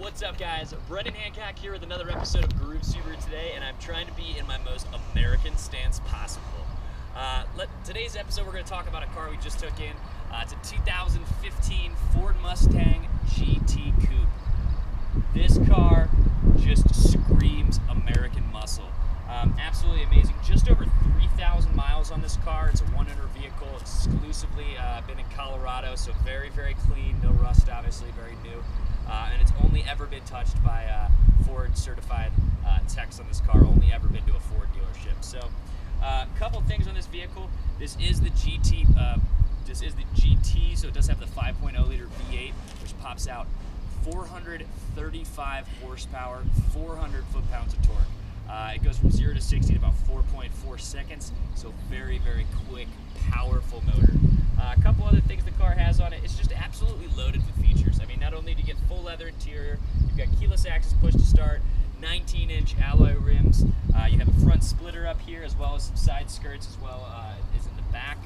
What's up, guys? Brendan Hancock here with another episode of Groove Subaru today, and I'm trying to be in my most American stance possible. Today's episode, we're going to talk about a car we just took in. It's a 2015 Ford Mustang GT Coupe. This car just screams American muscle. Absolutely amazing. Just over 3,000 miles on this car. It's a one-owner vehicle. Exclusively been in Colorado, so very, very clean. No rust, obviously, very new. And it's only ever been touched by Ford certified techs on this car. Only ever been to a Ford dealership. So, a couple things on this vehicle. This is the GT. So it does have the 5.0 liter V8, which pops out 435 horsepower, 400 foot-pounds of torque. It goes from 0 to 60 in about 4.4 seconds, so very, very quick, powerful motor. A couple other things the car has on it, it's just absolutely loaded with features. I mean, not only do you get full leather interior, you've got keyless access push to start, 19-inch alloy rims, you have a front splitter up here as well as some side skirts as well as in the back.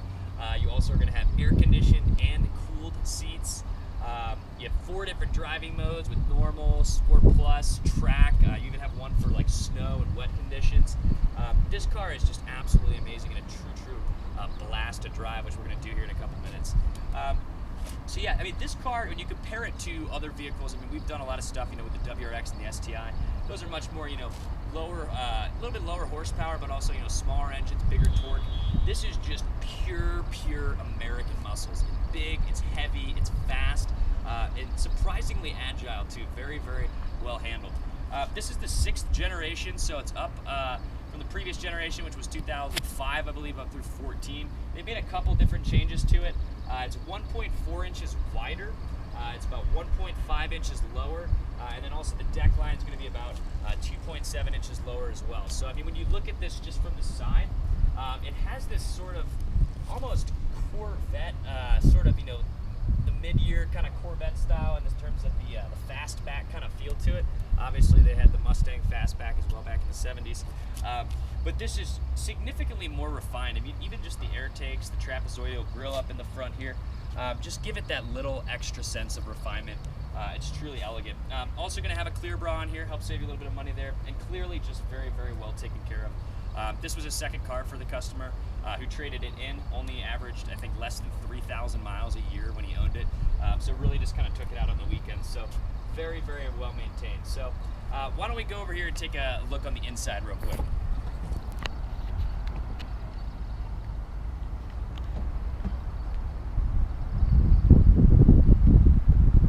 You also are going to have air-conditioned and cooled seats. You have 4 different driving modes with normal, sport plus, track. You even have one for like snow and wet conditions. This car is just absolutely amazing and a true blast to drive, which we're going to do here in a couple minutes. So yeah, I mean, this car, when you compare it to other vehicles, I mean, we've done a lot of stuff, with the WRX and the STI. Those are much more, lower, a little bit lower horsepower, but also, smaller engines, bigger torque. This is just pure American muscles. It's big, it's heavy, it's fast, and surprisingly agile too. Very, very well handled. This is the 6th generation, so it's up from the previous generation, which was 2005, I believe, up through 14. They made a couple different changes to it. It's 1.4 inches wider. It's about 1.5 inches lower, and then also the deck line is going to be about 2.7 inches lower as well. So, I mean, when you look at this just from the side, it has this sort of almost Corvette, the mid-year kind of Corvette style in terms of the fastback kind of feel to it. Obviously, they had the Mustang fastback as well back in the 70s. But this is significantly more refined. I mean, even just the air takes, the trapezoidal grille up in the front here, just give it that little extra sense of refinement. It's truly elegant. Also going to have a clear bra on here, help save you a little bit of money there, and clearly just very, very well taken care of. This was a second car for the customer who traded it in, only averaged, I think, less than 3,000 miles a year when he owned it. So really just kind of took it out on the weekends. So very, very well maintained. So why don't we go over here and take a look on the inside real quick.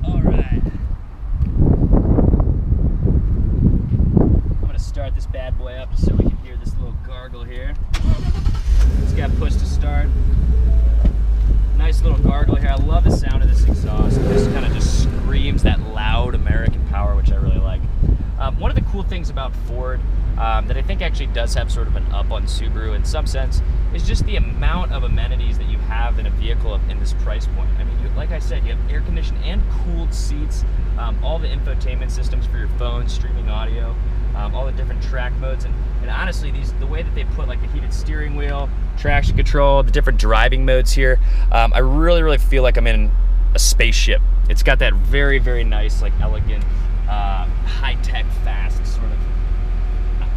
All right. I'm going to start this bad boy up just so we can hear this little gargle here. It's got push to start. Nice little gargle here. I love the sound of this exhaust. This kind of just screams that loud American power, which I really like. One of the cool things about Ford that I think actually does have sort of an up on Subaru in some sense is just the amount of amenities that you have in a vehicle in this price point. I mean, like I said, you have air conditioned and cooled seats, all the infotainment systems for your phone, streaming audio, all the different track modes, and honestly, the way that they put like the heated steering wheel, traction control, the different driving modes here, I really feel like I'm in a spaceship. It's got that very, very nice, like elegant, high-tech, fast sort of.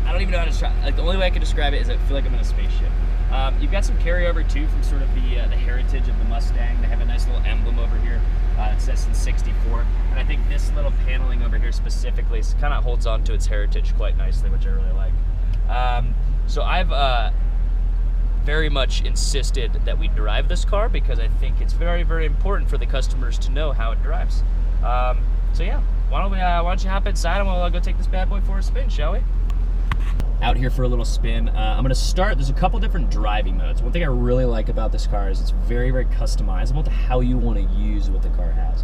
I don't even know how to describe. Like the only way I can describe it is I feel like I'm in a spaceship. You've got some carryover too from sort of the heritage of the Mustang. They have a nice little emblem over here that says in '64, and I think this little paneling over here specifically kind of holds on to its heritage quite nicely, which I really like. So I've very much insisted that we drive this car because I think it's very, very important for the customers to know how it drives. So yeah, why don't you hop inside and we'll go take this bad boy for a spin, shall we? Out here for a little spin. I'm going to start, there's a couple different driving modes. One thing I really like about this car is it's very, very customizable to how you want to use what the car has.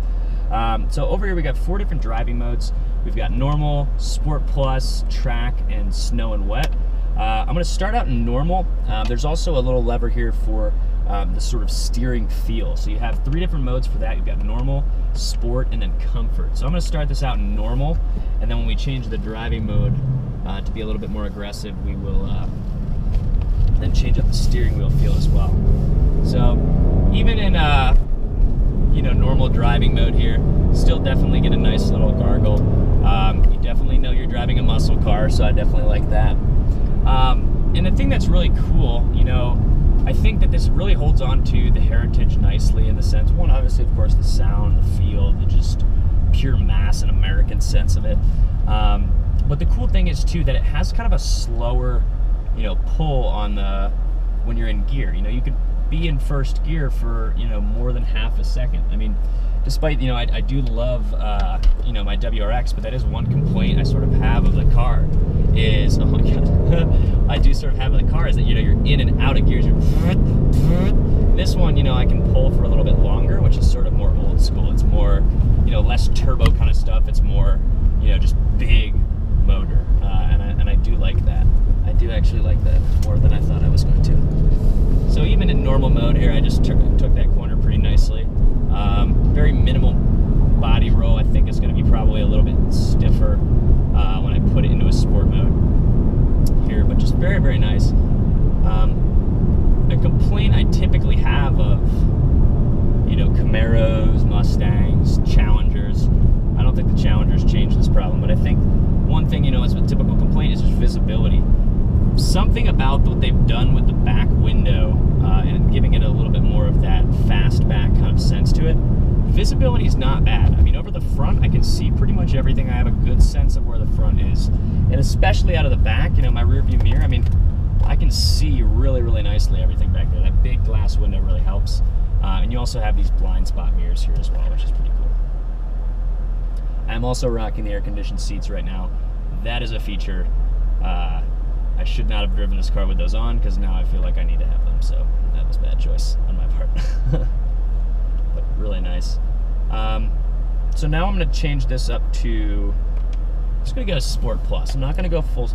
So over here we got 4 different driving modes. We've got normal, sport plus, track, and snow and wet. I'm going to start out in normal. There's also a little lever here for the sort of steering feel. So you have 3 different modes for that. You've got normal, sport, and then comfort. So I'm going to start this out in normal, and then when we change the driving mode to be a little bit more aggressive, we will then change up the steering wheel feel as well. So even in you know, normal driving mode here. Still definitely get a nice little gargle. You definitely know you're driving a muscle car, so I definitely like that. And the thing that's really cool, you know, I think that this really holds on to the heritage nicely in the sense, one, obviously, of course, the sound, the feel, the just pure mass and American sense of it. But the cool thing is, too, that it has kind of a slower, you know, pull on the, when you're in gear. You know, you could be in first gear for, you know, more than half a second. I mean, despite, you know, I do love, you know, my WRX, but that is one complaint I sort of have of the car is, oh my God, I do sort of have of the car is that, you know, you're in and out of gears. This one, you know, I can pull for a little bit longer, which is sort of more old school. It's more, you know, less turbo kind of stuff. It's more, you know, just big motor, and I do like that. I do actually like that more than I thought I was going to. So even in normal mode here, I just took that corner pretty nicely. Very minimal body roll. I think it's going to be probably a little bit stiffer when I put it into a sport mode here, but just very, very nice. A complaint I typically have of, you know, Camaros, Mustangs, Challengers. I don't think the Challengers change this problem, but I think one thing, you know, is a typical complaint is just visibility. Something about what they've done with the back window and giving it a little bit more of that fastback kind of sense to it. Visibility is not bad. I mean, over the front, I can see pretty much everything. I have a good sense of where the front is. And especially out of the back, you know, my rear view mirror, I mean, I can see really, really nicely everything back there. That big glass window really helps. And you also have these blind spot mirrors here as well, which is pretty cool. I'm also rocking the air-conditioned seats right now. That is a feature. I should not have driven this car with those on, because now I feel like I need to have them, so that was a bad choice on my part. But really nice. So now I'm going to change this up to, I'm just going to go to Sport Plus. I'm not going to go full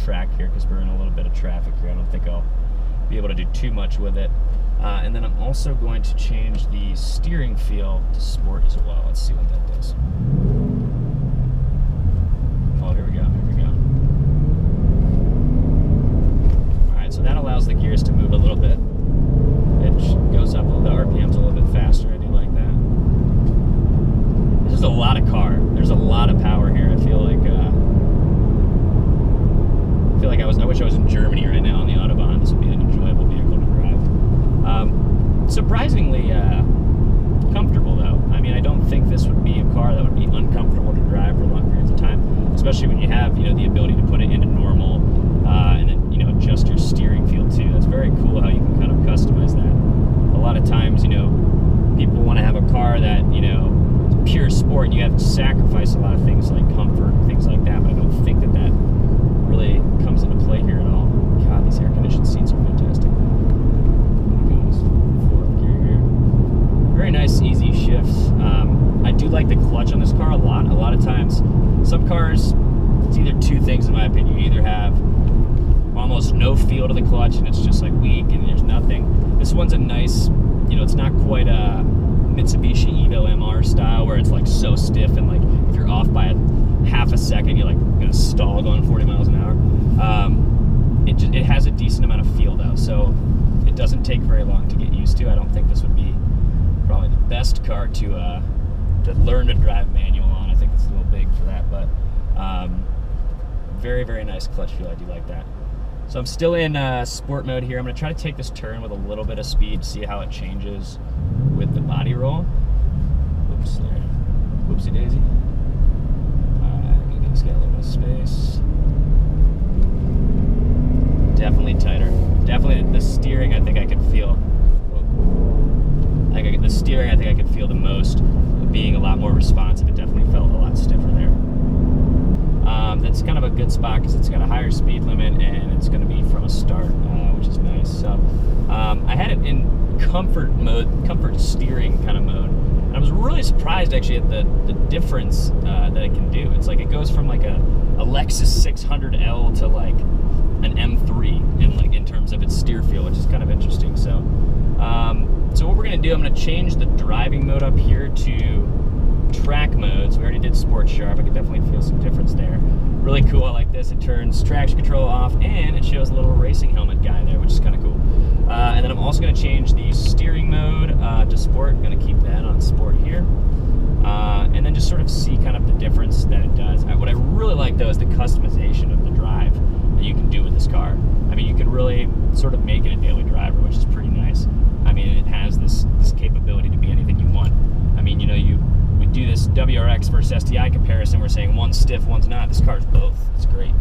track here, because we're in a little bit of traffic here. I don't think I'll be able to do too much with it. And then I'm also going to change the steering feel to Sport as well. Let's see what that does. Oh, here we go, here we go. Alright, so that allows the gears to move a little bit. It goes up, the RPM's a little bit faster. I do like that. This is a lot of car. There's a lot of power here. I feel like I wish I was in Germany right now on the Autobahn. This would be an enjoyable vehicle to drive. Surprisingly comfortable though. I mean, I don't think this would be a car that would be uncomfortable to drive for long periods of time, especially when you have, you know, the ability to put it into normal and then, you know, adjust your steering feel too. That's very cool how you can kind of customize that. A lot of times, you know, people want to have a car that, you know, is pure sport, and you have to sacrifice a lot of things like comfort and things like that, but I don't think that that really comes into play here at all. God, these air-conditioned seats are fantastic. Very nice, easy shifts. I do like the clutch on this car a lot. A lot of times, some cars, it's either two things in my opinion. You either have almost no feel to the clutch and it's just like weak and there's nothing. This one's a nice, you know, it's not quite a Mitsubishi Evo MR style where it's like so stiff and like if you're off by half a second, you're like gonna stall going 40 miles an hour. It has a decent amount of feel though, so it doesn't take very long to get used to. I don't think this would be probably the best car to learn to drive manual on. I think it's a little big for that, but very, very nice clutch feel. I do like that. So I'm still in sport mode here. I'm going to try to take this turn with a little bit of speed, see how it changes with the body roll. Oops, there. Whoopsie daisy. Alright, I'm going to give this guy a little bit of space. Definitely tighter. Definitely the steering, I think I could feel. The steering, I think I could feel the most, being a lot more responsive. It definitely felt a lot stiffer there. That's kind of a good spot because it's got a higher speed limit and it's going to be from a start, which is nice. So I had it in comfort mode, comfort steering kind of mode. And I was really surprised actually at the difference that it can do. It's like it goes from like a Lexus 600L to like an M3 in terms of its steer feel, which is kind of interesting. So so what we're going to do, I'm going to change the driving mode up here to track mode. So we already did Sport Sharp. I can definitely feel some difference there. Really cool. I like this. It turns traction control off and it shows a little racing helmet guy there, which is kind of cool. And then I'm also going to change the steering mode to sport. I'm going to keep that on sport here. And then just sort of see kind of the difference that it does. What I really like though is the customization of the drive that you can do with this car. I mean, you can really sort of make it a daily driver, which is pretty nice. I mean, it has this capability to be anything you want. I mean, you know, we do this WRX versus STI comparison. We're saying one's stiff, one's not. This car's both. It's great.